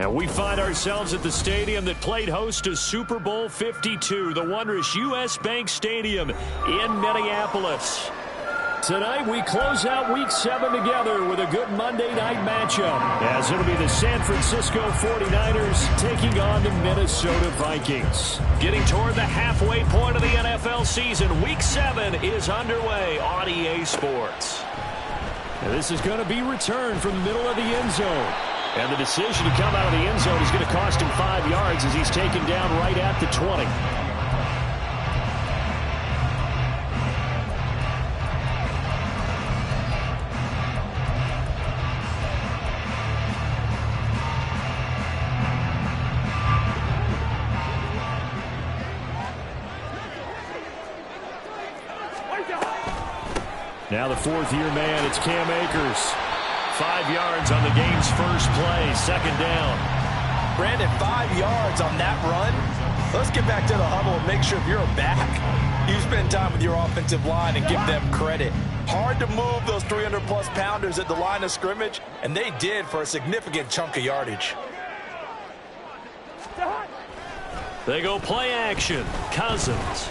And we find ourselves at the stadium that played host to Super Bowl 52, the wondrous U.S. Bank Stadium in Minneapolis. Tonight we close out Week 7 together with a good Monday night matchup, as it'll be the San Francisco 49ers taking on the Minnesota Vikings. Getting toward the halfway point of the NFL season, Week 7 is underway on EA Sports. And this is going to be returned from the middle of the end zone. And the decision to come out of the end zone is going to cost him 5 yards as he's taken down right at the 20. Now the fourth-year man, it's Cam Akers. 5 yards on the game's first play, second down. Brandon, 5 yards on that run. Let's get back to the huddle and make sure if you're a back, you spend time with your offensive line and give them credit. Hard to move those 300-plus pounders at the line of scrimmage, and they did for a significant chunk of yardage. They go play action. Cousins.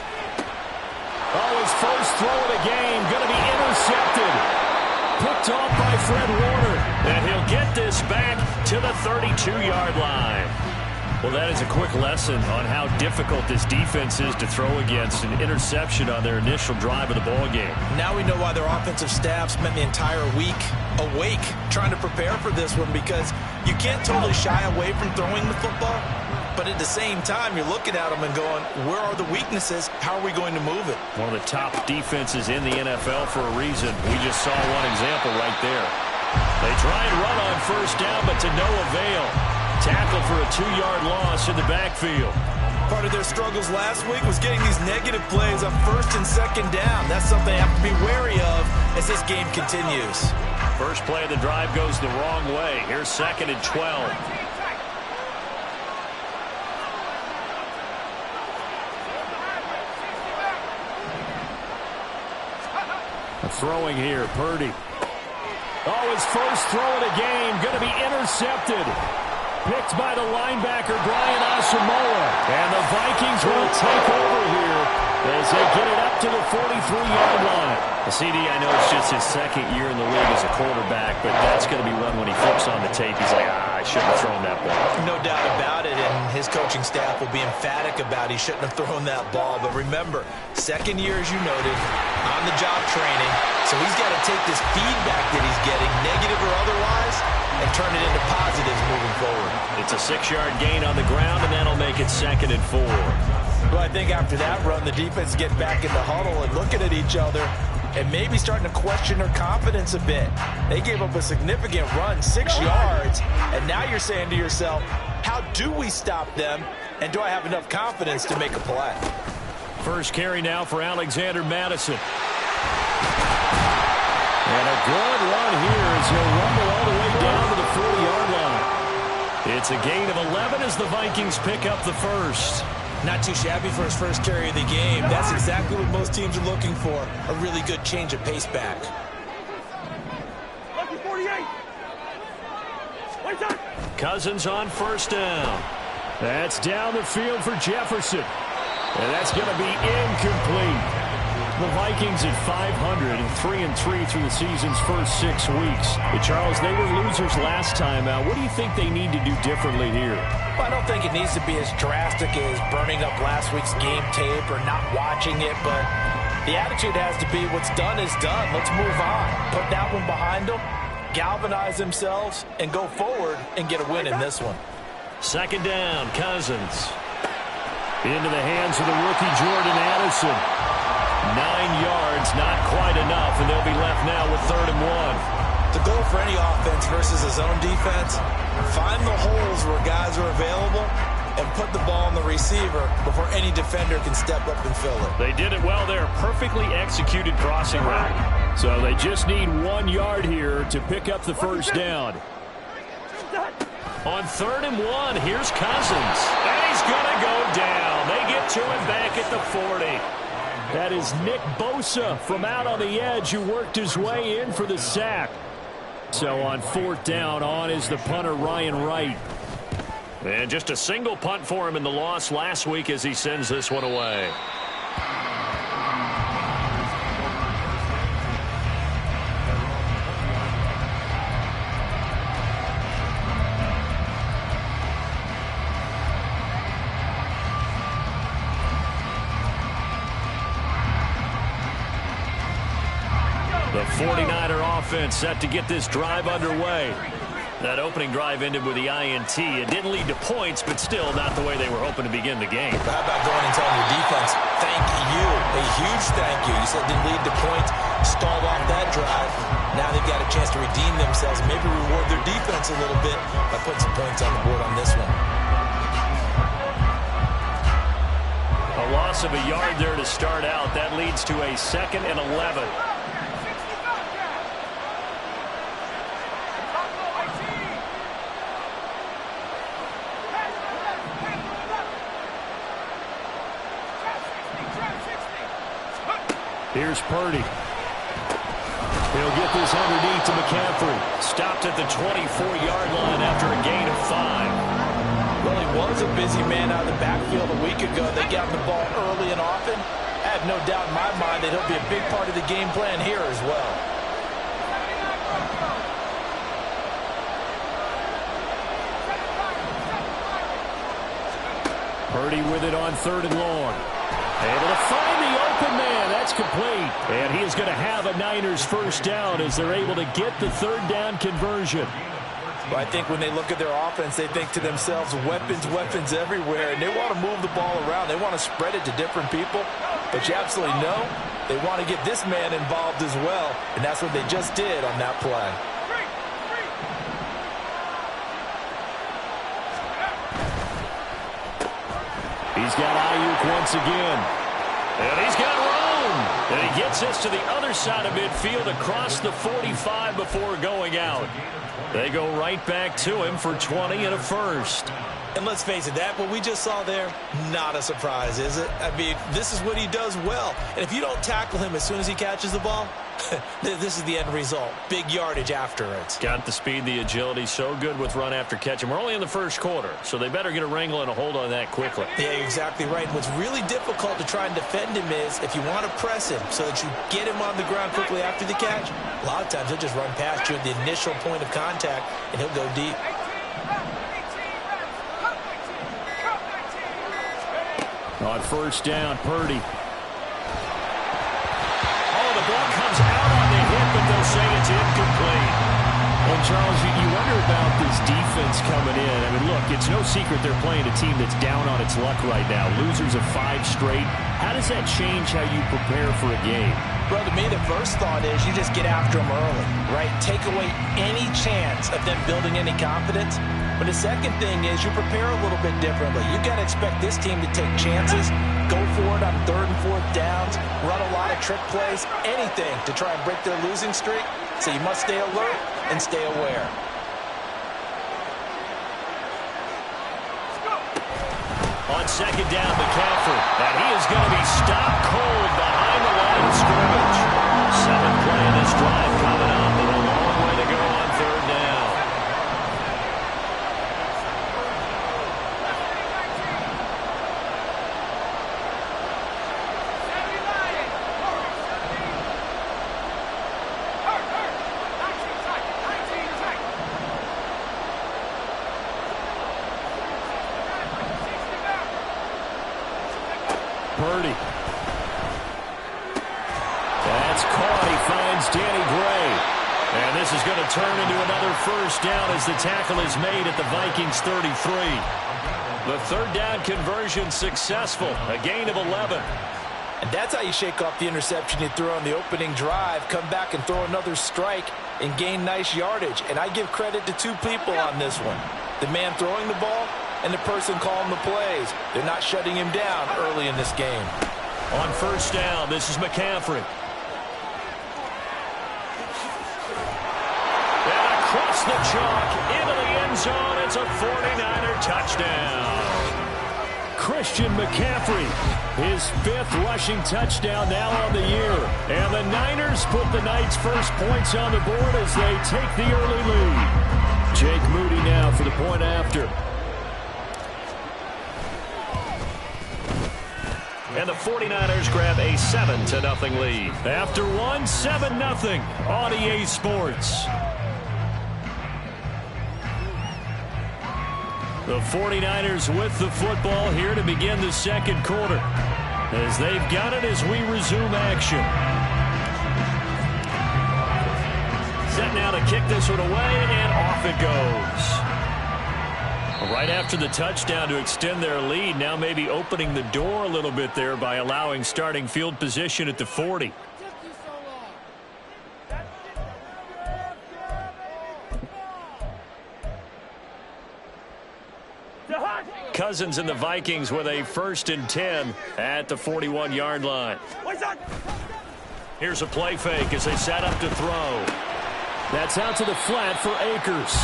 Oh, his first throw of the game going to be intercepted. Picked off by Fred Warner. And he'll get this back to the 32-yard line. Well, that is a quick lesson on how difficult this defense is to throw against. An interception on their initial drive of the ball game. Now we know why their offensive staff spent the entire week awake trying to prepare for this one, because you can't totally shy away from throwing the football. But at the same time, you're looking at them and going, where are the weaknesses? How are we going to move it? One of the top defenses in the NFL for a reason. We just saw one example right there. They try and run on first down, but to no avail. Tackle for a 2-yard loss in the backfield. Part of their struggles last week was getting these negative plays on first and second down. That's something they have to be wary of as this game continues. First play of the drive goes the wrong way. Here's 2nd and 12. Throwing here, Purdy. Oh, his first throw of the game going to be intercepted. Picked by the linebacker, Brian Asamoah. And the Vikings will take over here as they get it up to the 43-yard line. The CD, I know it's just his second year in the league as a quarterback, but that's going to be one when he flips on the tape. He's like, I shouldn't have thrown that ball. No doubt about it, and his coaching staff will be emphatic about he shouldn't have thrown that ball. But remember, second year, as you noted, on-the-job training, so he's got to take this feedback that he's getting, negative or otherwise, and turn it into positives moving forward. It's a 6-yard gain on the ground, and that'll make it 2nd and 4. Well, I think after that run, the defense get back in the huddle and looking at each other and maybe starting to question their confidence a bit. They gave up a significant run, 6 yards, and now you're saying to yourself, how do we stop them, and do I have enough confidence to make a play? First carry now for Alexander Mattison. And a good run here as he'll rumble all the way down to the 40-yard line. It's a gain of 11 as the Vikings pick up the first. Not too shabby for his first carry of the game. That's exactly what most teams are looking for, a really good change of pace back. Cousins on first down. That's down the field for Jefferson. And that's going to be incomplete. The Vikings at 500 and 3-3 through the season's first 6 weeks. But Charles, they were losers last time out. What do you think they need to do differently here? Well, I don't think it needs to be as drastic as burning up last week's game tape or not watching it, but the attitude has to be what's done is done. Let's move on. Put that one behind them, galvanize themselves, and go forward and get a win in this one. Second down, Cousins. Into the hands of the rookie Jordan Addison. 9 yards, not quite enough, and they'll be left now with 3rd and 1. The goal for any offense versus his own defense, find the holes where guys are available and put the ball on the receiver before any defender can step up and fill it. They did it well there. Perfectly executed crossing route. So they just need 1 yard here to pick up the first down. On 3rd and 1, here's Cousins. And he's going to go down. They get to him back at the 40. That is Nick Bosa from out on the edge who worked his way in for the sack. So on 4th down, on is the punter Ryan Wright. And just a single punt for him in the loss last week as he sends this one away. The 49er offense set to get this drive underway. That opening drive ended with the INT. It didn't lead to points, but still not the way they were hoping to begin the game. How about going and telling your defense, thank you, a huge thank you. You said it didn't lead to points, stalled off that drive. Now they've got a chance to redeem themselves, maybe reward their defense a little bit by putting some points on the board on this one. A loss of a yard there to start out. That leads to a 2nd and 11. Here's Purdy. He'll get this underneath to McCaffrey. Stopped at the 24-yard line after a gain of 5. Well, he was a busy man out of the backfield a week ago. They got the ball early and often. I have no doubt in my mind that he'll be a big part of the game plan here as well. Purdy with it on 3rd and long. Able to find the open man. That's complete. And he is going to have a Niners first down as they're able to get the 3rd down conversion. Well, I think when they look at their offense, they think to themselves, weapons, weapons everywhere. And they want to move the ball around. They want to spread it to different people. But you absolutely know they want to get this man involved as well. And that's what they just did on that play. He's got Ayuk once again. And he's got room. And he gets us to the other side of midfield across the 45 before going out. They go right back to him for 20 and a first. And let's face it, that what we just saw there, not a surprise, is it? I mean, this is what he does well. And if you don't tackle him as soon as he catches the ball, this is the end result. Big yardage after it. Got the speed, the agility, so good with run after catch. And we're only in the first quarter, so they better get a wrangle and a hold on that quickly. Yeah, you're exactly right. And what's really difficult to try and defend him is if you want to press him so that you get him on the ground quickly after the catch, a lot of times he'll just run past you at the initial point of contact, and he'll go deep. On first down, Purdy. Oh, the ball comes out on the hit, but they'll say it's incomplete. And, Charles, you wonder about this defense coming in. I mean, look, it's no secret they're playing a team that's down on its luck right now. Losers of 5 straight. How does that change how you prepare for a game? Well, to me, the first thought is you just get after them early, right? Take away any chance of them building any confidence. But the second thing is you prepare a little bit differently. You've got to expect this team to take chances, go for it on 3rd and 4th downs, run a lot of trick plays, anything to try and break their losing streak. So you must stay alert and stay aware. On 2nd down, McCaffrey. And he is going to be stopped cold behind the line of scrimmage. 7th play in this drive coming up, and a long way to go on 3rd down. Purdy. That's caught. He finds Danny Gray. And this is going to turn into another first down as the tackle is made at the Vikings 33. The 3rd down conversion successful. A gain of 11. And that's how you shake off the interception you threw on the opening drive, come back and throw another strike and gain nice yardage. And I give credit to 2 people on this one. The man throwing the ball and the person calling the plays. They're not shutting him down early in this game. On first down, this is McCaffrey. And across the chalk, into the end zone. It's a 49er touchdown. Christian McCaffrey, his 5th rushing touchdown now on the year. And the Niners put the Knights' first points on the board as they take the early lead. Jake Moody now for the point after. And the 49ers grab a 7-0 lead. After one, 7-0 on EA Sports. The 49ers with the football here to begin the second quarter, as they've got it as we resume action. Set now to kick this one away, and off it goes. Right after the touchdown to extend their lead, now maybe opening the door a little bit there by allowing starting field position at the 40. Cousins and the Vikings with a 1st and 10 at the 41-yard line. Here's a play fake as they set up to throw. That's out to the flat for Akers.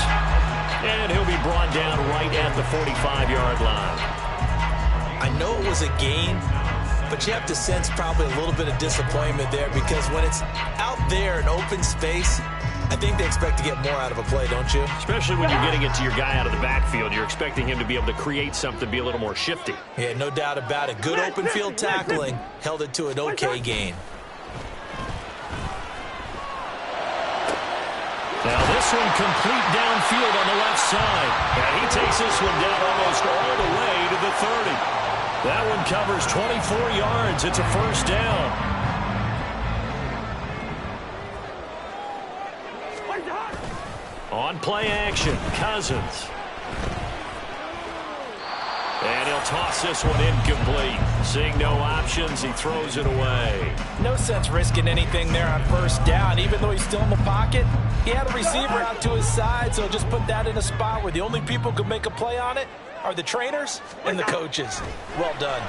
And he'll be brought down right at the 45-yard line. I know it was a gain, but you have to sense probably a little bit of disappointment there, because when it's out there in open space, I think they expect to get more out of a play, don't you? Especially when you're getting it to your guy out of the backfield. You're expecting him to be able to create something, be a little more shifty. Yeah, no doubt about it. Good open field tackling held it to an okay gain. Now this one complete downfield on the left side. And he takes this one down almost all the way to the 30. That one covers 24 yards. It's a 1st down. On play action, Cousins. And he'll toss this one incomplete. Seeing no options, he throws it away. No sense risking anything there on 1st down. Even though he's still in the pocket, he had a receiver out to his side, so just put that in a spot where the only people who can make a play on it are the trainers and the coaches. Well done.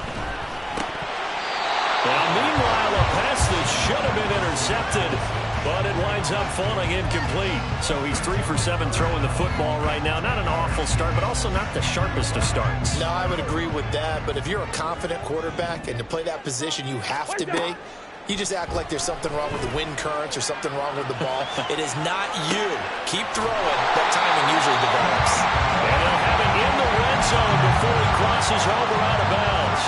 Now, meanwhile, a pass that should have been intercepted, but it winds up falling incomplete. So he's 3 for 7 throwing the football right now. Not an awful start, but also not the sharpest of starts. No, I would agree with that. But if you're a confident quarterback and to play that position you have to be, you just act like there's something wrong with the wind currents or something wrong with the ball. It is not you. Keep throwing. That timing usually develops. And they'll have it in the red zone before he crosses over out of bounds.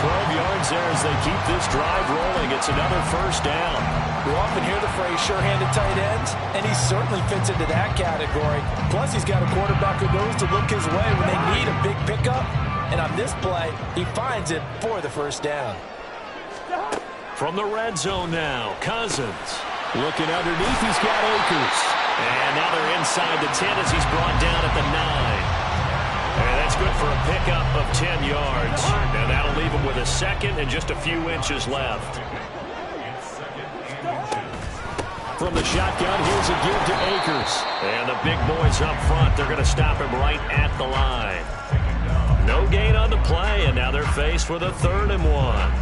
12 yards there as they keep this drive rolling. It's another 1st down. We often hear the phrase sure-handed tight ends, and he certainly fits into that category. Plus, he's got a quarterback who knows to look his way when they need a big pickup. And on this play, he finds it for the 1st down. From the red zone now, Cousins. Looking underneath, he's got Akers. And now they're inside the 10 as he's brought down at the 9. And that's good for a pickup of 10 yards. And that'll leave him with a 2nd and just a few inches left. From the shotgun, here's a give to Akers. And the big boys up front, they're going to stop him right at the line. No gain on the play, and now they're faced with a 3rd and 1.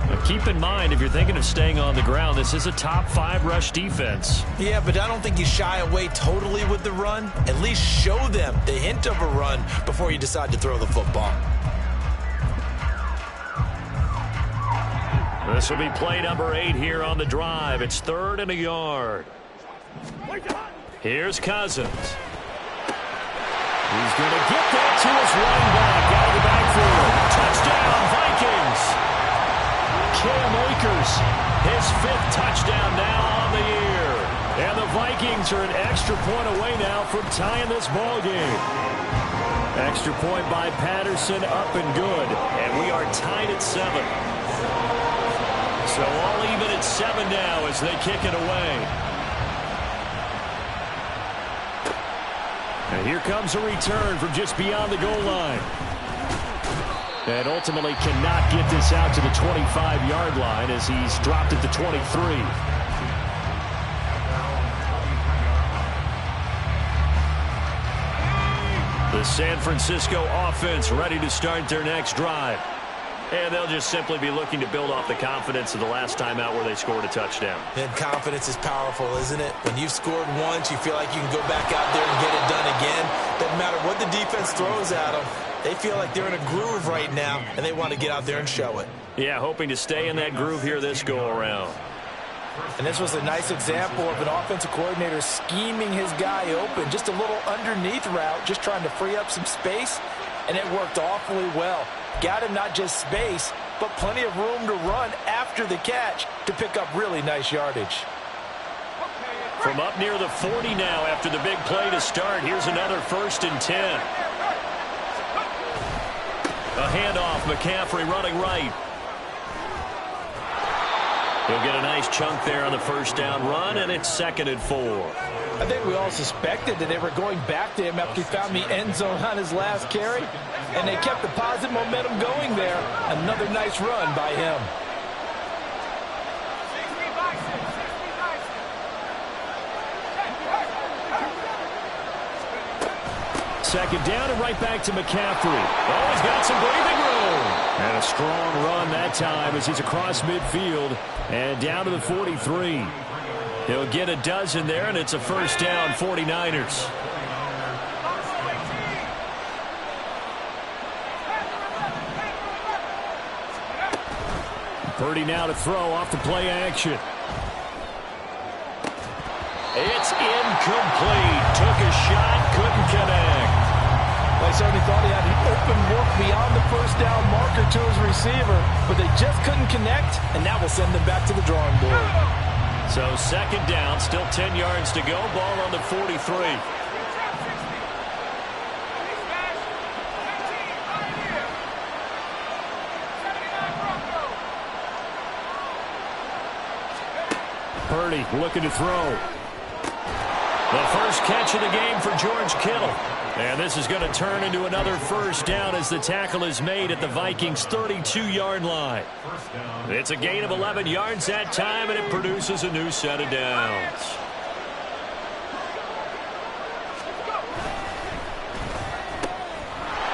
But keep in mind, if you're thinking of staying on the ground, this is a top 5 rush defense. Yeah, but I don't think you shy away totally with the run. At least show them the hint of a run before you decide to throw the football. This will be play number 8 here on the drive. It's 3rd and a yard. Here's Cousins. He's going to get that to his running back out of the backfield. Touchdown, Vikings. Cam Akers, his 5th touchdown now on the year. And the Vikings are an extra point away now from tying this ball game. Extra point by Patterson, up and good. And we are tied at 7. So all even at 7 now as they kick it away. And here comes a return from just beyond the goal line. And ultimately cannot get this out to the 25-yard line as he's dropped at the 23. The San Francisco offense ready to start their next drive. And they'll just simply be looking to build off the confidence of the last time out where they scored a touchdown. And confidence is powerful, isn't it? When you've scored once, you feel like you can go back out there and get it done again. Doesn't matter what the defense throws at them. They feel like they're in a groove right now, and they want to get out there and show it. Yeah, hoping to stay in that groove here this go-around. And this was a nice example of an offensive coordinator scheming his guy open. Just a little underneath route, just trying to free up some space. and it worked awfully well. Got him not just space, but plenty of room to run after the catch to pick up really nice yardage. From up near the 40 now after the big play to start, here's another 1st and 10. A handoff, McCaffrey running right. He'll get a nice chunk there on the first down run, and it's 2nd and 4. I think we all suspected that they were going back to him after he found the end zone on his last carry, and they kept the positive momentum going there. Another nice run by him. Second down and right back to McCaffrey. Oh, he's got some breathing room. And a strong run that time as he's across midfield and down to the 43. He'll get a dozen there, and it's a first down, 49ers. Purdy now to throw off the play action. It's incomplete. Took a shot, couldn't connect. I certainly thought he had an open look beyond the first down marker to his receiver, but they just couldn't connect, and that will send them back to the drawing board. So 2nd down, still 10 yards to go. Ball on the 43. Purdy looking to throw. The first catch of the game for George Kittle. And this is going to turn into another first down as the tackle is made at the Vikings' 32-yard line. It's a gain of 11 yards that time, and it produces a new set of downs.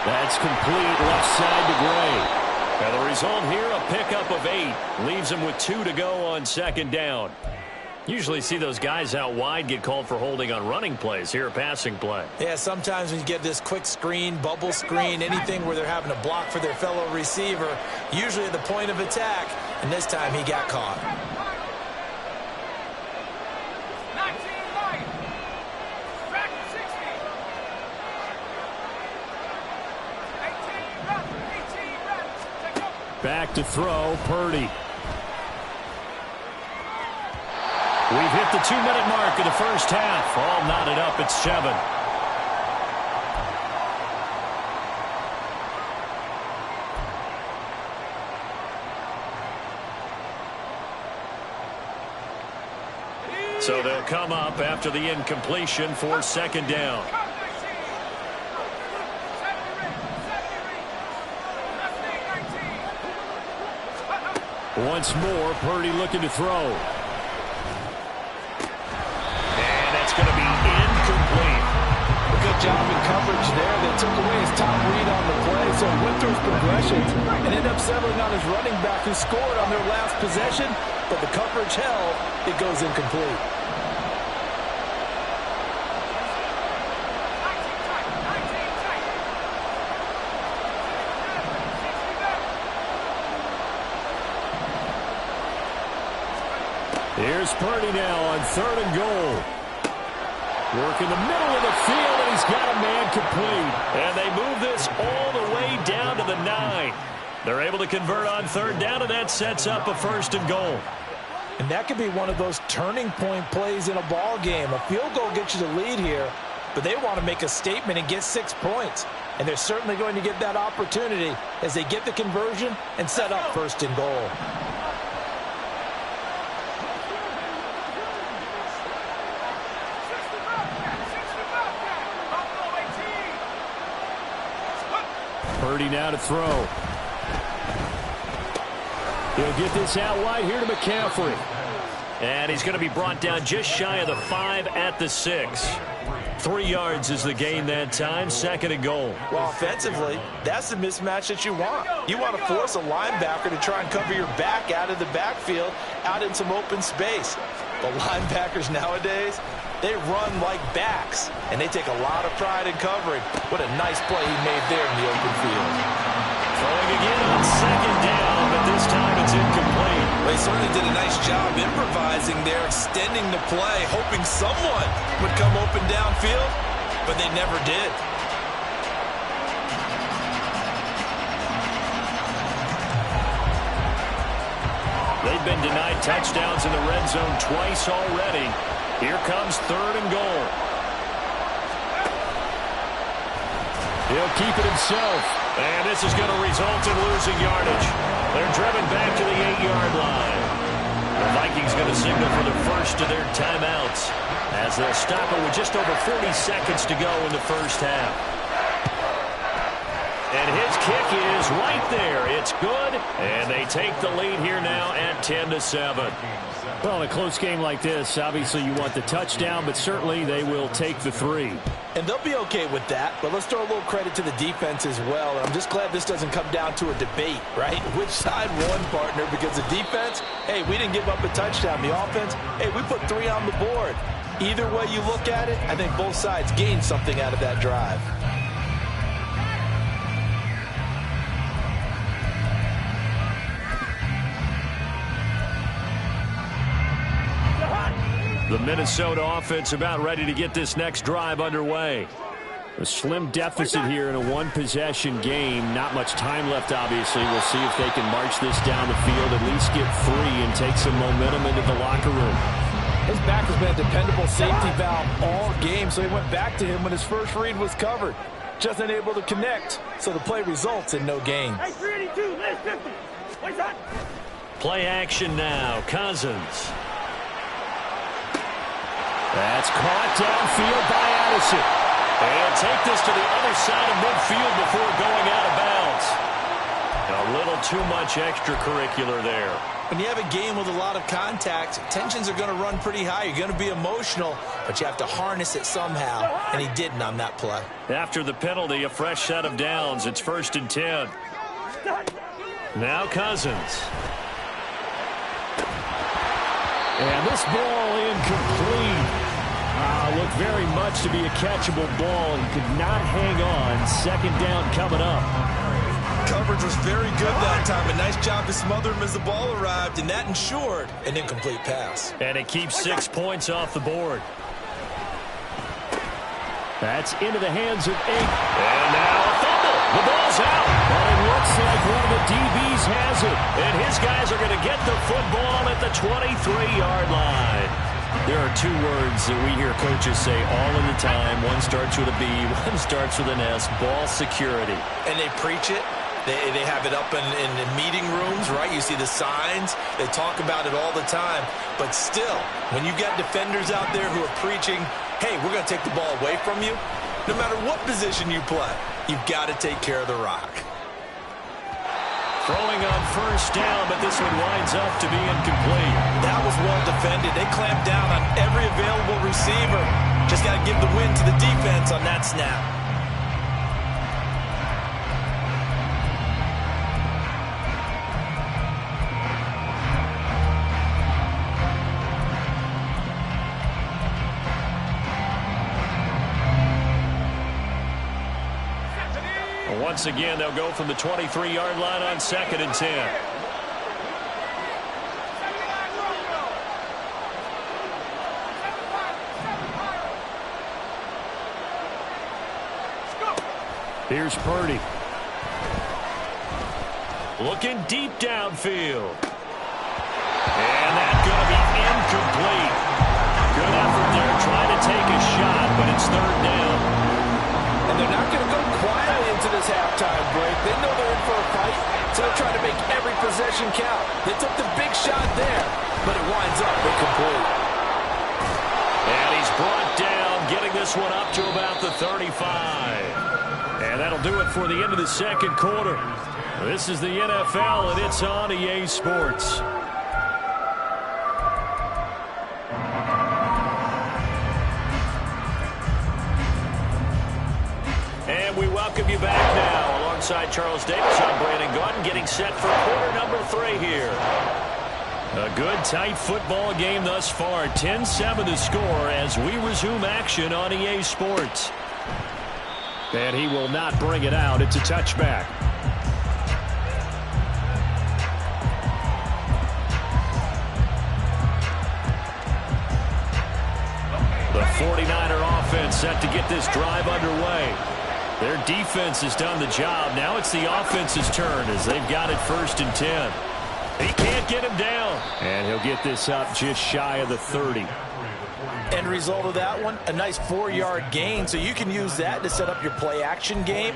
That's complete left side to Gray. And the result here, a pickup of 8. Leaves him with 2 to go on 2nd down. Usually see those guys out wide get called for holding on running plays. Here, a passing play. Yeah, sometimes when you get this quick screen, bubble screen, anything where they're having to block for their fellow receiver, usually at the point of attack, and this time he got caught. Back to throw, Purdy. We've hit the 2-minute mark of the first half. All knotted up at 7. So they'll come up after the incompletion for 2nd down. Once more, Purdy looking to throw. Going to be incomplete. A good job in coverage there. They took away his top read on the play, so he went through his progressions and ended up settling on his running back who scored on their last possession, but the coverage held. It goes incomplete. Here's Purdy now on 3rd and goal. Work in the middle of the field, and he's got a man complete. And they move this all the way down to the 9. They're able to convert on 3rd down, and that sets up a 1st and goal. And that could be one of those turning point plays in a ball game. A field goal gets you the lead here, but they want to make a statement and get 6 points. And they're certainly going to get that opportunity as they get the conversion and set up 1st and goal. Purdy now to throw. He'll get this out wide here to McCaffrey. And he's going to be brought down just shy of the 5 at the 6. 3 yards is the gain that time, 2nd and goal. Well, offensively, that's the mismatch that you want. You want to force a linebacker to try and cover your back out of the backfield, out in some open space. The linebackers nowadays, they run like backs, and they take a lot of pride in covering. What a nice play he made there in the open field. Throwing again on 2nd down, but this time it's incomplete. They certainly did a nice job improvising there, extending the play, hoping someone would come open downfield, but they never did. They've been denied touchdowns in the red zone twice already. Here comes 3rd and goal. He'll keep it himself. And this is going to result in losing yardage. They're driven back to the 8-yard line. The Vikings going to signal for the first of their timeouts as they'll stop it with just over 40 seconds to go in the first half. And his kick is right there. It's good, and they take the lead here now at 10-7. Well, in a close game like this, obviously you want the touchdown, but certainly they will take the 3. And they'll be okay with that, but let's throw a little credit to the defense as well. I'm just glad this doesn't come down to a debate, right? Which side won, partner? Because the defense, hey, we didn't give up a touchdown. The offense, hey, we put 3 on the board. Either way you look at it, I think both sides gained something out of that drive. The Minnesota offense about ready to get this next drive underway. A slim deficit here in a one-possession game. Not much time left, obviously. We'll see if they can march this down the field, at least get 3 and take some momentum into the locker room. His back has been a dependable safety valve all game, so he went back to him when his first read was covered. Just unable to connect, so the play results in no gain. Hey, 382, list 50. What's that? Play action now. Cousins. That's caught downfield by Addison. They'll take this to the other side of midfield before going out of bounds. A little too much extracurricular there. When you have a game with a lot of contact, tensions are going to run pretty high. You're going to be emotional, but you have to harness it somehow, and he didn't on that play. After the penalty, a fresh set of downs. It's 1st and 10. Now Cousins. And this ball incomplete. Looked very much to be a catchable ball. He could not hang on. 2nd down coming up. Coverage was very good that time. A nice job to smother him as the ball arrived, and that ensured an incomplete pass. And it keeps 6 points off the board. That's into the hands of 8. And now a fumble. The ball's out. But it looks like one of the DBs has it. And his guys are going to get the football at the 23-yard line. There are 2 words that we hear coaches say all of the time. One starts with a B, one starts with an S. Ball security. And they preach it. They have it up in meeting rooms, right? You see the signs. They talk about it all the time. But still, when you got defenders out there who are preaching, hey, we're going to take the ball away from you, no matter what position you play, you've got to take care of the rock. Throwing on 1st down, but this one winds up to be incomplete. That was well defended. They clamped down on every available receiver. Just got to give the win to the defense on that snap. Once again, they'll go from the 23-yard line on 2nd and 10. Here's Purdy. Looking deep downfield. And that's going to be incomplete. Good effort there, trying to take a shot, but it's 3rd down. And they're not going to go quietly into this halftime break. They know they're in for a fight, so they're trying to make every possession count. They took the big shot there, but it winds up incomplete. And he's brought down, getting this one up to about the 35. And that'll do it for the end of the 2nd quarter. This is the NFL, and it's on EA Sports. And we welcome you back now. Alongside Charles Davis, I'm Brandon Gaudin, getting set for quarter number 3 here. A good, tight football game thus far. 10-7 the score as we resume action on EA Sports. And he will not bring it out. It's a touchback. The 49er offense set to get this drive underway. Their defense has done the job. Now it's the offense's turn as they've got it 1st and 10. He can't get him down. And he'll get this up just shy of the 30. End result of that one, a nice 4-yard gain. So you can use that to set up your play-action game,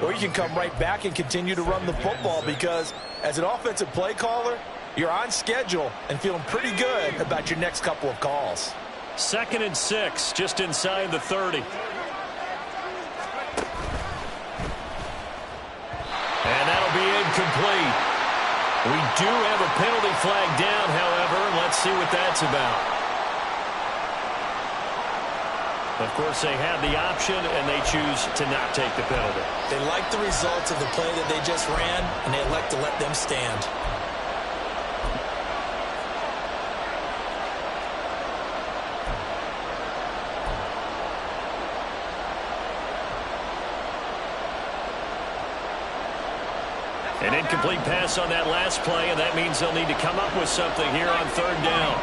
or you can come right back and continue to run the football because as an offensive play caller, you're on schedule and feeling pretty good about your next couple of calls. 2nd and 6, just inside the 30. And that'll be incomplete. We do have a penalty flag down, however. Let's see what that's about. Of course, they have the option, and they choose to not take the penalty. They like the results of the play that they just ran, and they elect to let them stand. An incomplete pass on that last play, and that means they'll need to come up with something here on 3rd down.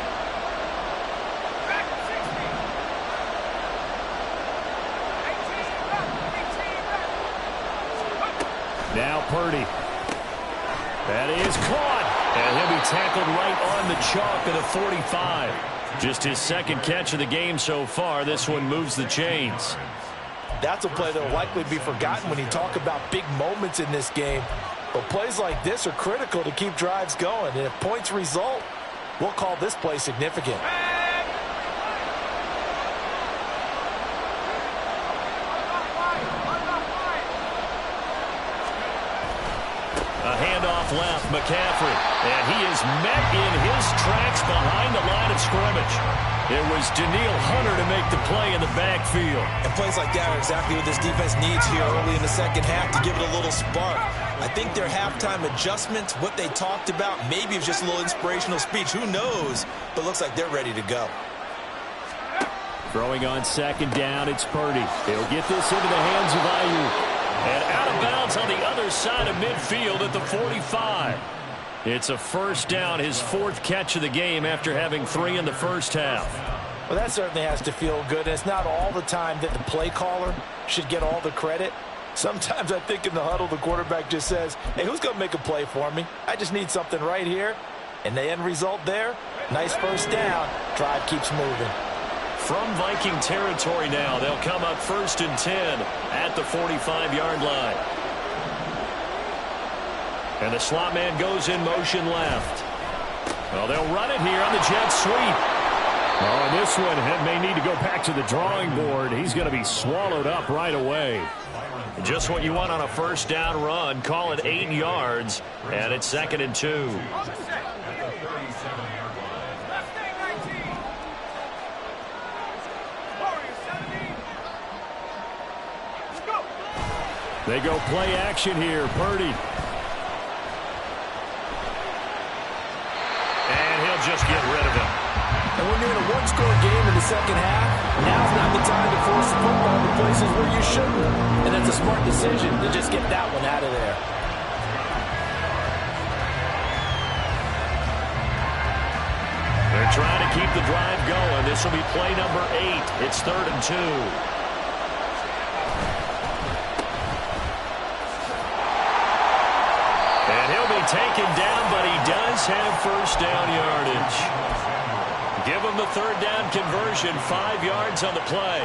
Now Purdy. That is caught. And he'll be tackled right on the chalk of the 45. Just his 2nd catch of the game so far. This one moves the chains. That's a play that will likely be forgotten when you talk about big moments in this game. But plays like this are critical to keep drives going. And if points result, we'll call this play significant. A handoff left, McCaffrey. And he is met in his tracks behind the line of scrimmage. It was Danielle Hunter to make the play in the backfield. And plays like that are exactly what this defense needs here early in the 2nd half to give it a little spark. I think their halftime adjustments, what they talked about, maybe it's just a little inspirational speech. Who knows? But looks like they're ready to go. Throwing on 2nd down, it's Purdy. He'll get this into the hands of Ayuk. And out of bounds on the other side of midfield at the 45. It's a 1st down, his 4th catch of the game after having 3 in the 1st half. Well, that certainly has to feel good. And it's not all the time that the play caller should get all the credit. Sometimes I think in the huddle, the quarterback just says, hey, who's going to make a play for me? I just need something right here. And the end result there, nice 1st down. Drive keeps moving. From Viking territory now, they'll come up 1st and 10 at the 45-yard line. And the slot man goes in motion left. Well, they'll run it here on the jet sweep. Oh, and this one may need to go back to the drawing board. He's going to be swallowed up right away. Just what you want on a 1st down run. Call it 8 yards, and it's 2nd and 2. They go play action here. Purdy. And he'll just get rid of him. And when you're in a 1-score game in the 2nd half, now's not the time to force the football to places where you shouldn't. And that's a smart decision to just get that one out of there. They're trying to keep the drive going. This will be play number 8. It's 3rd and 2. Taken down, but he does have 1st down yardage. Give him the 3rd down conversion, 5 yards on the play.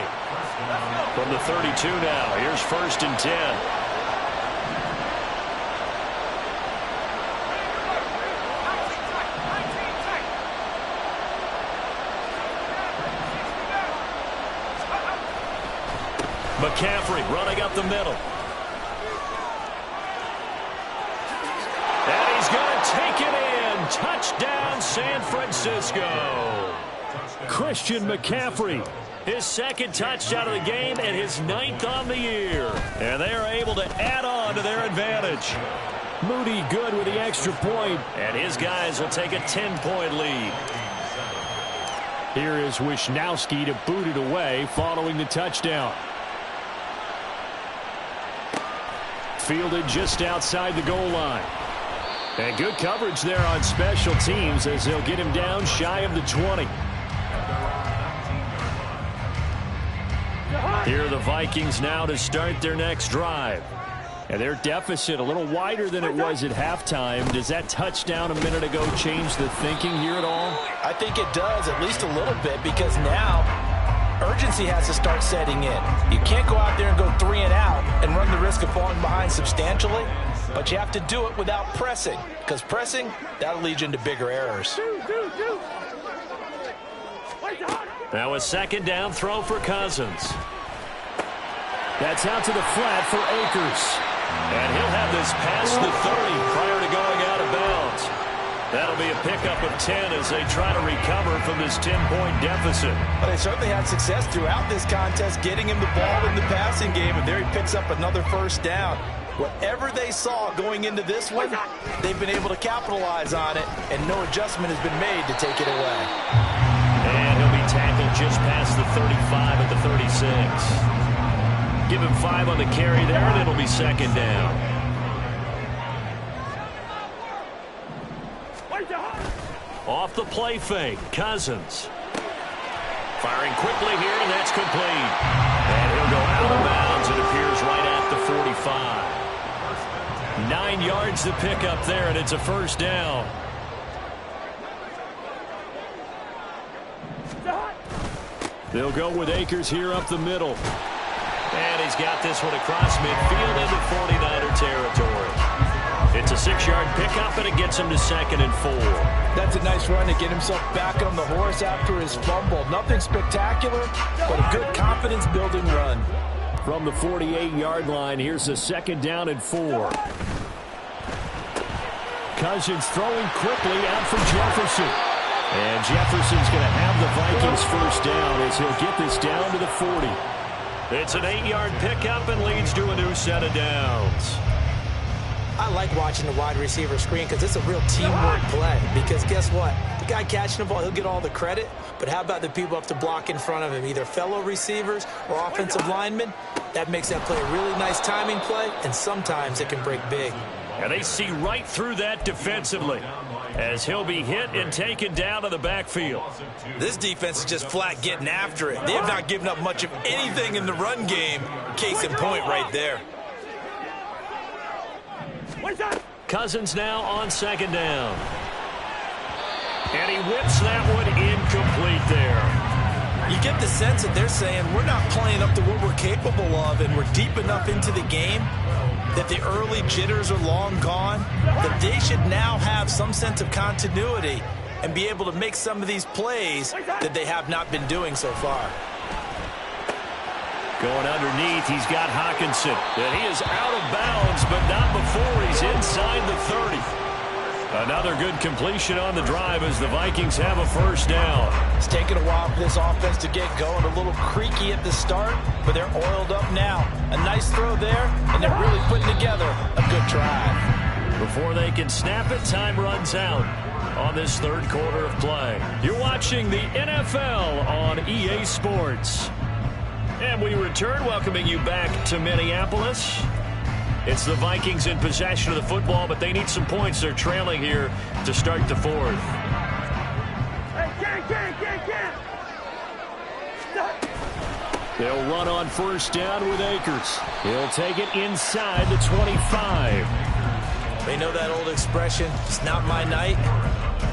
From the 32 now, here's 1st and 10. McCaffrey running up the middle. Take it in. Touchdown, San Francisco. Christian McCaffrey, his 2nd touchdown of the game and his 9th on the year. And they are able to add on to their advantage. Moody good with the extra point, and his guys will take a 10-point lead. Here is Wisnowski to boot it away following the touchdown. Fielded just outside the goal line. And good coverage there on special teams as they'll get him down shy of the 20. Here are the Vikings now to start their next drive. And their deficit a little wider than it was at halftime. Does that touchdown a minute ago change the thinking here at all? I think it does, at least a little bit, because now urgency has to start setting in. You can't go out there and go 3 and out and run the risk of falling behind substantially, but you have to do it without pressing, because pressing, that'll lead you into bigger errors. Now a second down throw for Cousins. That's out to the flat for Akers. And he'll have this past the 30 prior to going out of bounds. That'll be a pickup of 10 as they try to recover from this 10-point deficit. But they certainly had success throughout this contest, getting him the ball in the passing game, and there he picks up another first down. Whatever they saw going into this one, they've been able to capitalize on it, and no adjustment has been made to take it away. And he'll be tackled just past the 35 at the 36. Give him 5 on the carry there, and it'll be second down. Off the play fake, Cousins. Firing quickly here, and that's complete. And he'll go out of bounds. It appears right at the 45. 9 yards to pick up there, and it's a first down. They'll go with Akers here up the middle. And he's got this one across midfield into 49er territory. It's a 6-yard pickup, and it gets him to 2nd and 4. That's a nice run to get himself back on the horse after his fumble. Nothing spectacular, but a good confidence-building run. From the 48-yard line, here's a 2nd down and 4. Cousins throwing quickly out from Jefferson. And Jefferson's going to have the Vikings first down as he'll get this down to the 40. It's an 8-yard pickup and leads to a new set of downs. I like watching the wide receiver screen because it's a real teamwork play. Because guess what? The guy catching the ball, he'll get all the credit. But how about the people up to block in front of him, either fellow receivers or offensive linemen? That makes that play a really nice timing play, and sometimes it can break big. And they see right through that defensively as he'll be hit and taken down to the backfield. This defense is just flat getting after it. They have not given up much of anything in the run game. Case in point right there. Cousins now on 2nd down. And he whips that one incomplete there. You get the sense that they're saying we're not playing up to what we're capable of, and we're deep enough into the game that the early jitters are long gone, that they should now have some sense of continuity and be able to make some of these plays that they have not been doing so far. Going underneath, he's got Hockenson. And he is out of bounds, but not before he's inside the 30. Another good completion on the drive as the Vikings have a first down. It's taken a while for this offense to get going. A little creaky at the start, but they're oiled up now. A nice throw there, and they're really putting together a good drive. Before they can snap it, time runs out on this third quarter of play. You're watching the NFL on EA Sports. And we return, welcoming you back to Minneapolis. It's the Vikings in possession of the football, but they need some points. They're trailing here to start the fourth. They'll run on first down with Akers. He'll take it inside the 25. They know that old expression, it's not my night.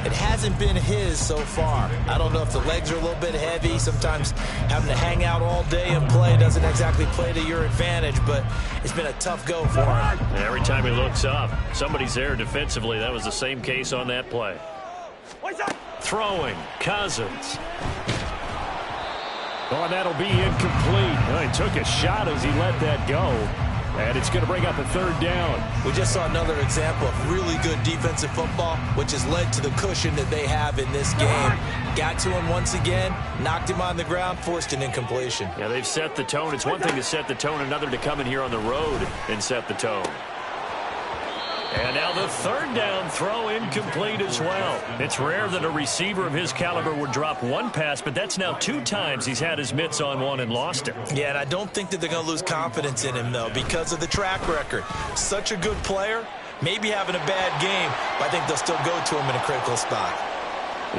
It hasn't been his so far. I don't know if the legs are a little bit heavy. Sometimes having to hang out all day and play doesn't exactly play to your advantage, but it's been a tough go for him. Every time he looks up, somebody's there defensively. That was the same case on that play. Throwing, Cousins. Oh, and that'll be incomplete. Well, he took a shot as he let that go. And it's going to bring up a third down. We just saw another example of really good defensive football, which has led to the cushion that they have in this game. Got to him once again, knocked him on the ground, forced an incompletion. Yeah, they've set the tone. It's one thing to set the tone, another to come in here on the road and set the tone. And now the third down throw incomplete as well. It's rare that a receiver of his caliber would drop one pass, but that's now 2 times he's had his mitts on one and lost it. Yeah, and I don't think that they're going to lose confidence in him, though, because of the track record. Such a good player, maybe having a bad game, but I think they'll still go to him in a critical spot.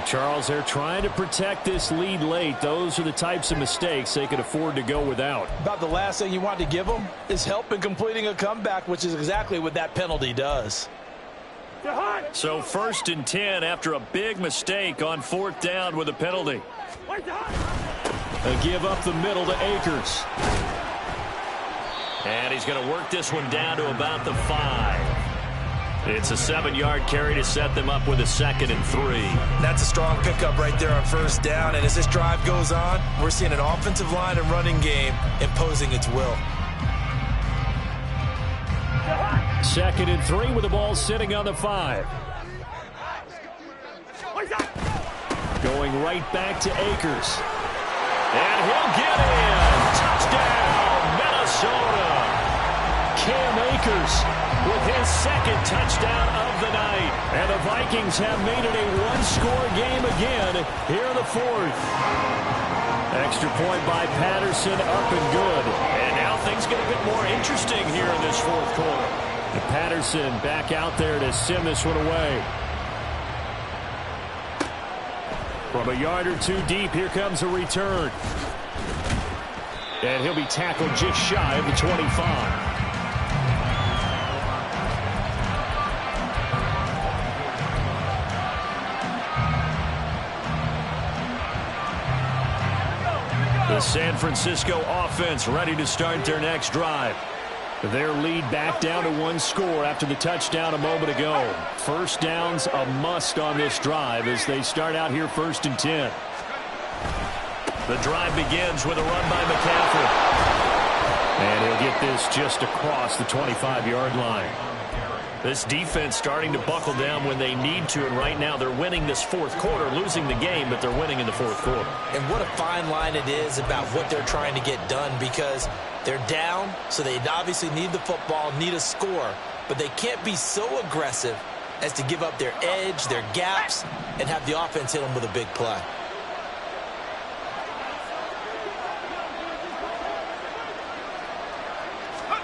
Charles, they're trying to protect this lead late. Those are the types of mistakes they can afford to go without. About the last thing you want to give them is help in completing a comeback, which is exactly what that penalty does. So 1st and 10 after a big mistake on 4th down with a penalty. A give up the middle to Akers. And he's going to work this one down to about the 5. It's a 7-yard carry to set them up with a 2nd and 3. That's a strong pickup right there on 1st down. And as this drive goes on, we're seeing an offensive line and running game imposing its will. 2nd and 3 with the ball sitting on the 5. Going right back to Akers. And he'll get in. Touchdown, Minnesota. Cam Akers with his 2nd touchdown of the night. And the Vikings have made it a one-score game again here in the 4th. Extra point by Patterson, up and good. And now things get a bit more interesting here in this 4th quarter. And Patterson back out there to send this one away. From a yard or two deep, here comes a return. And he'll be tackled just shy of the 25. The San Francisco offense ready to start their next drive. Their lead back down to 1 score after the touchdown a moment ago. 1st down's a must on this drive as they start out here 1st and 10. The drive begins with a run by McCaffrey. And he'll get this just across the 25-yard line. This defense starting to buckle down when they need to, and right now they're winning this 4th quarter, losing the game, but they're winning in the 4th quarter. And what a fine line it is about what they're trying to get done, because they're down, so they obviously need the football, need a score, but they can't be so aggressive as to give up their edge, their gaps, and have the offense hit them with a big play.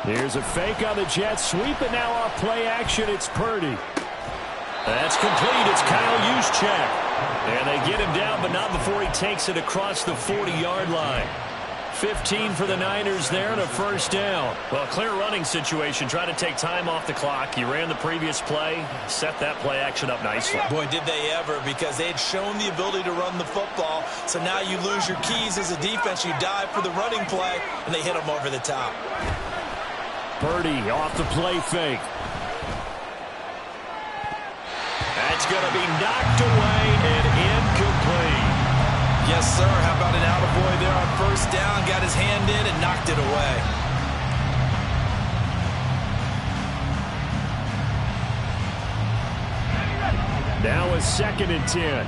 Here's a fake on the jet sweep, and now off play action, it's Purdy. That's complete. It's Kyle Juszczyk. And they get him down, but not before he takes it across the 40-yard line. 15 for the Niners there and a 1st down. Well, clear running situation. Try to take time off the clock. You ran the previous play, set that play action up nicely. Boy, did they ever, because they had shown the ability to run the football. So now you lose your keys as a defense. You dive for the running play, and they hit them over the top. Purdy off the play fake. That's going to be knocked away and incomplete. Yes, sir. How about an attaboy there on 1st down? Got his hand in and knocked it away. Now a 2nd and 10.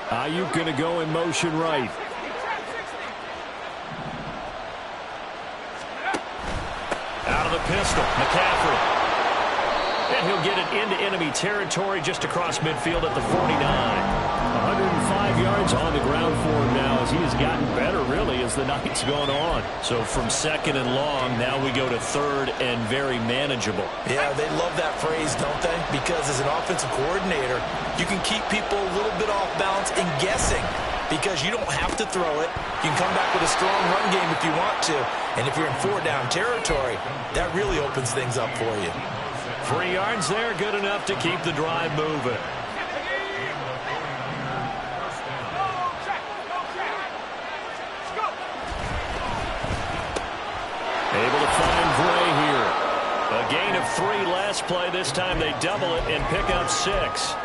Ayuk going to go in motion right. Out of the pistol, McCaffrey. And he'll get it into enemy territory just across midfield at the 49. 105 yards on the ground for him now as he has gotten better, really, as the night's gone on. So from 2nd and long, now we go to 3rd and very manageable. Yeah, they love that phrase, don't they? Because as an offensive coordinator, you can keep people a little bit off balance and guessing, because you don't have to throw it. You can come back with a strong run game if you want to. And if you're in 4-down territory, that really opens things up for you. 3 yards there, good enough to keep the drive moving. Able to find Gray here. A gain of 3 last play. This time they double it and pick up 6.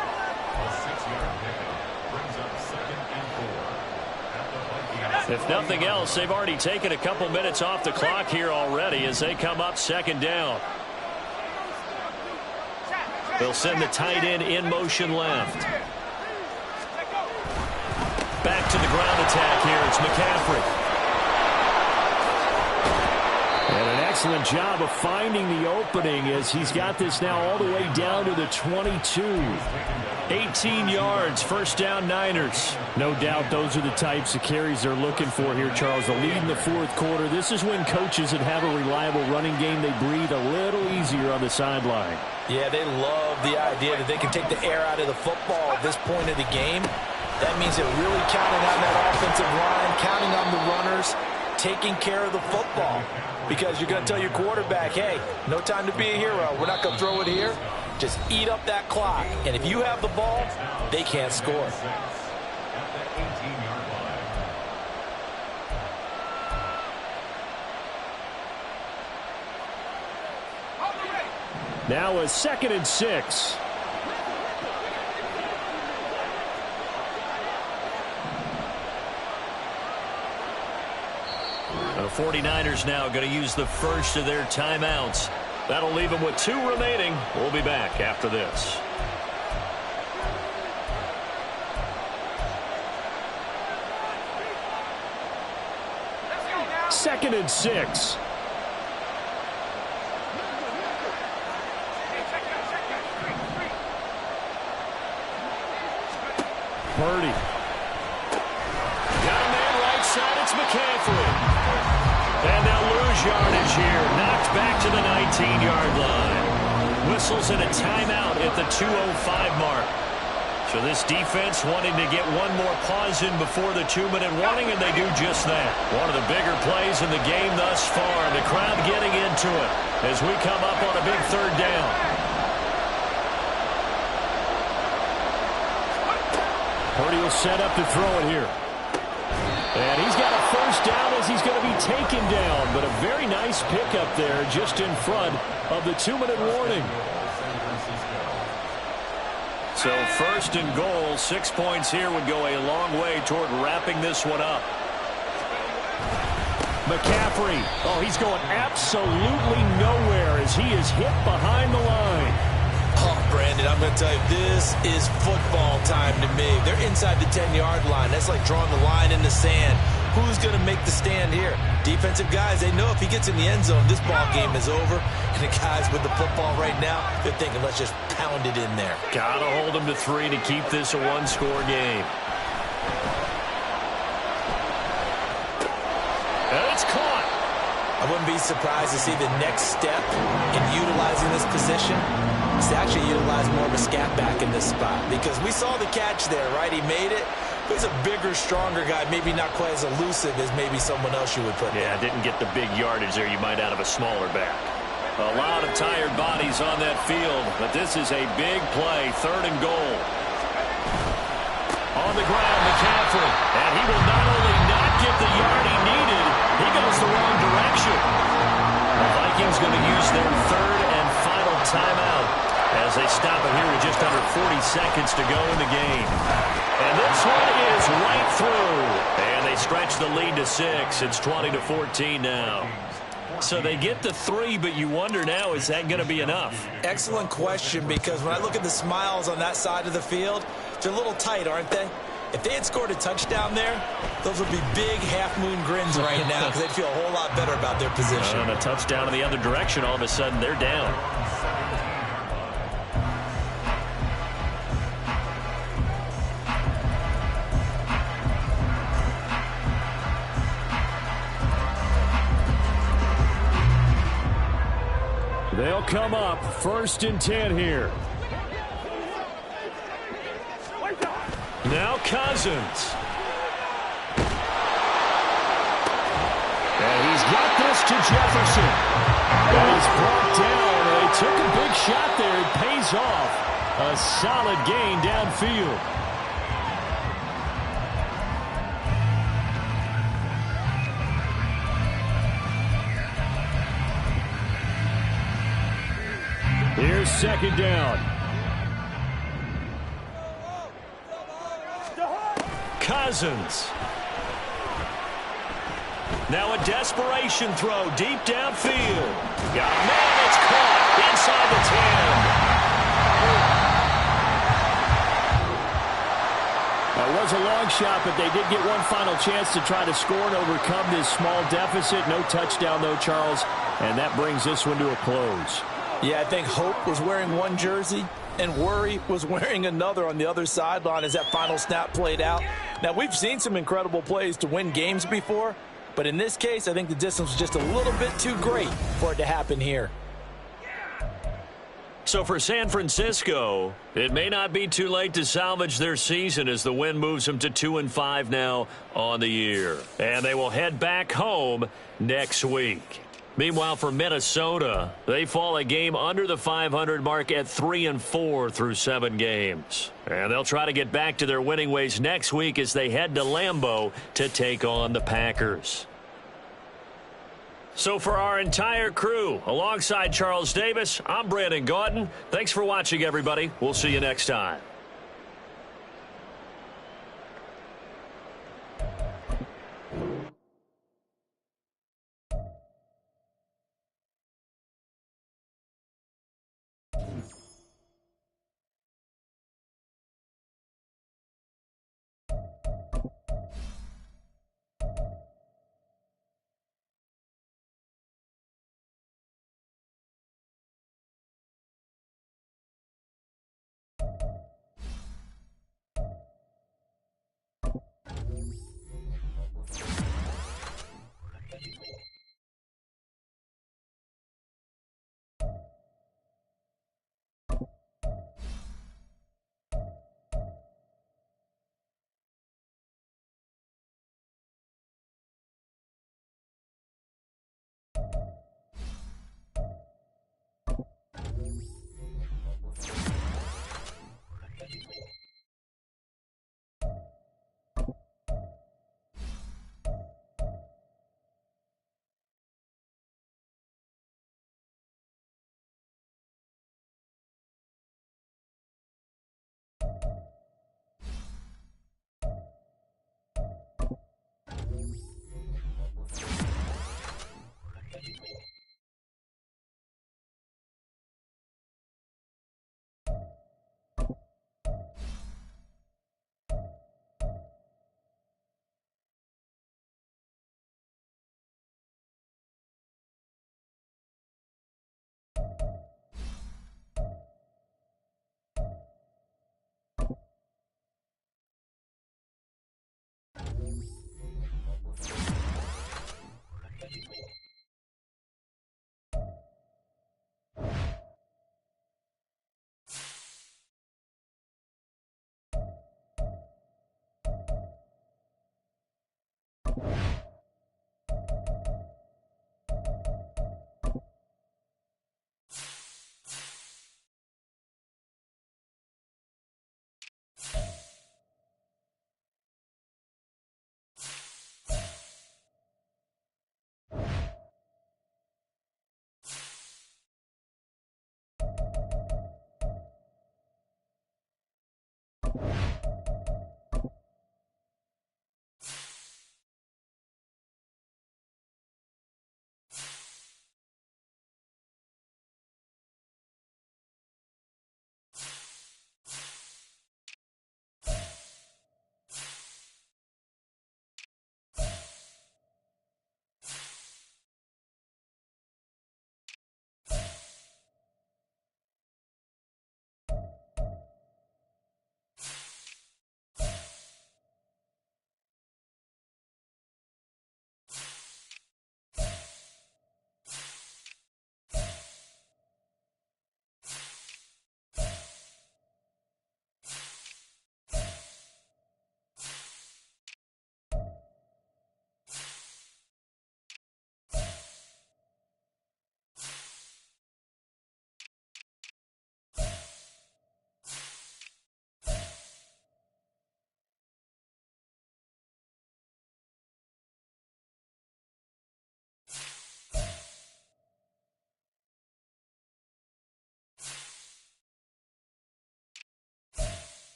If nothing else, they've already taken a couple minutes off the clock here already as they come up 2nd down. They'll send the tight end in motion left. Back to the ground attack here. It's McCaffrey. And an excellent job of finding the opening as he's got this now all the way down to the 22. 18 yards, first down Niners. No doubt those are the types of carries they're looking for here, Charles. The lead in the fourth quarter. This is when coaches that have a reliable running game, they breathe a little easier on the sideline. Yeah, they love the idea that they can take the air out of the football at this point of the game. That means they're really counting on that offensive line, counting on the runners, taking care of the football. Because you're going to tell your quarterback, hey, no time to be a hero. We're not going to throw it here. Just eat up that clock. And if you have the ball, they can't score. Now a 2nd and 6. The 49ers now going to use the first of their timeouts. That'll leave them with 2 remaining. We'll be back after this. Second and 6. Purdy. Got a man right side. It's McCaffrey. And they'll lose yardage here. Knocked back to the 19-yard line. Whistles in a timeout at the 2:05 mark. So this defense wanting to get one more pause in before the 2-minute warning, and they do just that. One of the bigger plays in the game thus far. The crowd getting into it as we come up on a big 3rd down. Purdy will set up to throw it here. And he's got a first down as he's going to be taken down. But a very nice pickup there just in front of the 2-minute warning. So 1st and goal, 6 points here would go a long way toward wrapping this one up. McCaffrey. Oh, he's going absolutely nowhere as he is hit behind the line. Oh, Brandon, I'm going to tell you, this is football time to me. They're inside the 10-yard line. That's like drawing the line in the sand. Who's going to make the stand here? Defensive guys, they know if he gets in the end zone, this ball game is over. And the guys with the football right now, they're thinking, let's just pound it in there. Got to hold them to 3 to keep this a 1-score game. And it's caught. I wouldn't be surprised to see the next step in utilizing this position is to actually utilize more of a scat back in this spot. Because we saw the catch there, right? He made it. He's a bigger, stronger guy, maybe not quite as elusive as maybe someone else you would put Yeah, didn't get the big yardage there you might out of a smaller back. A lot of tired bodies on that field, but this is a big play, 3rd and goal. On the ground, McCaffrey, and he will not only not get the yard he needed, he goes the wrong direction. The Vikings going to use their 3rd and final timeout as they stop it here with just under 40 seconds to go in the game. And this one is right through. And they stretch the lead to 6. It's 20-14 now. So they get the 3, but you wonder now, is that going to be enough? Excellent question, because when I look at the smiles on that side of the field, they're a little tight, aren't they? If they had scored a touchdown there, those would be big half-moon grins right now because they'd feel a whole lot better about their position. And a touchdown in the other direction, all of a sudden they're down. They'll come up 1st and 10 here. Now Cousins. And he's got this to Jefferson. And he's brought down. They took a big shot there. It pays off. A solid gain downfield. Here's 2nd down. Cousins. Now a desperation throw deep downfield. Got a man that's caught inside the 10. Now was a long shot, but they did get one final chance to try to score and overcome this small deficit. No touchdown, though, Charles, and that brings this one to a close. Yeah, I think hope was wearing one jersey and worry was wearing another on the other sideline as that final snap played out. Now, we've seen some incredible plays to win games before, but in this case, I think the distance was just a little bit too great for it to happen here. So for San Francisco, it may not be too late to salvage their season as the win moves them to 2-5 now on the year. And they will head back home next week. Meanwhile, for Minnesota, they fall a game under the 500 mark at 3-4 through 7 games. And they'll try to get back to their winning ways next week as they head to Lambeau to take on the Packers. So for our entire crew, alongside Charles Davis, I'm Brandon Gaudin. Thanks for watching, everybody. We'll see you next time.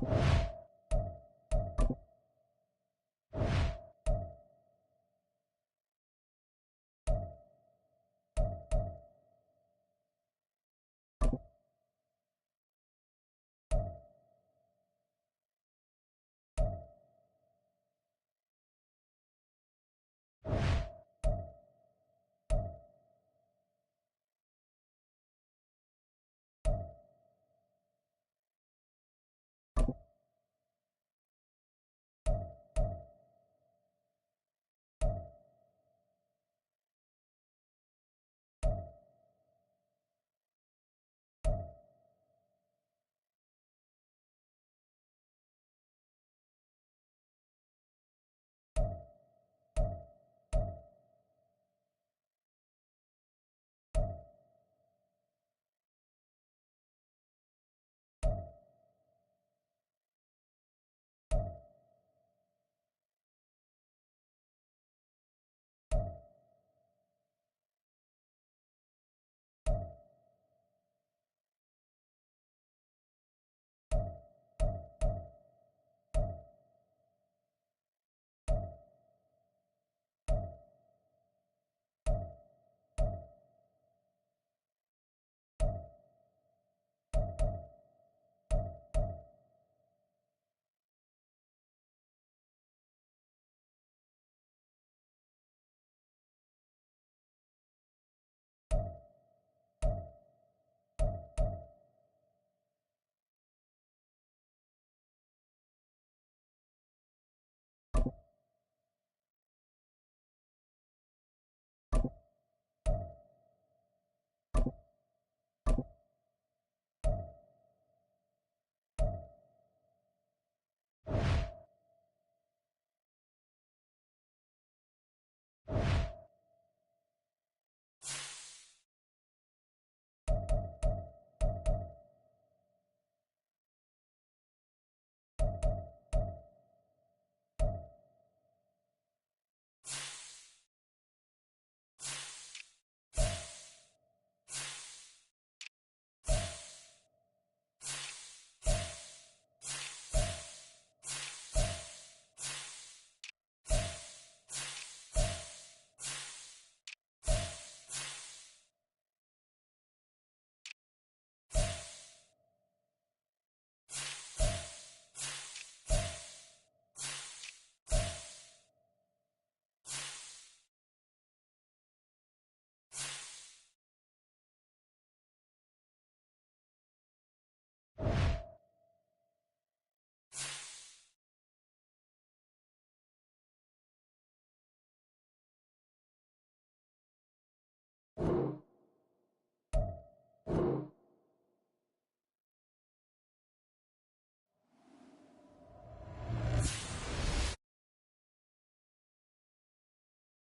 it.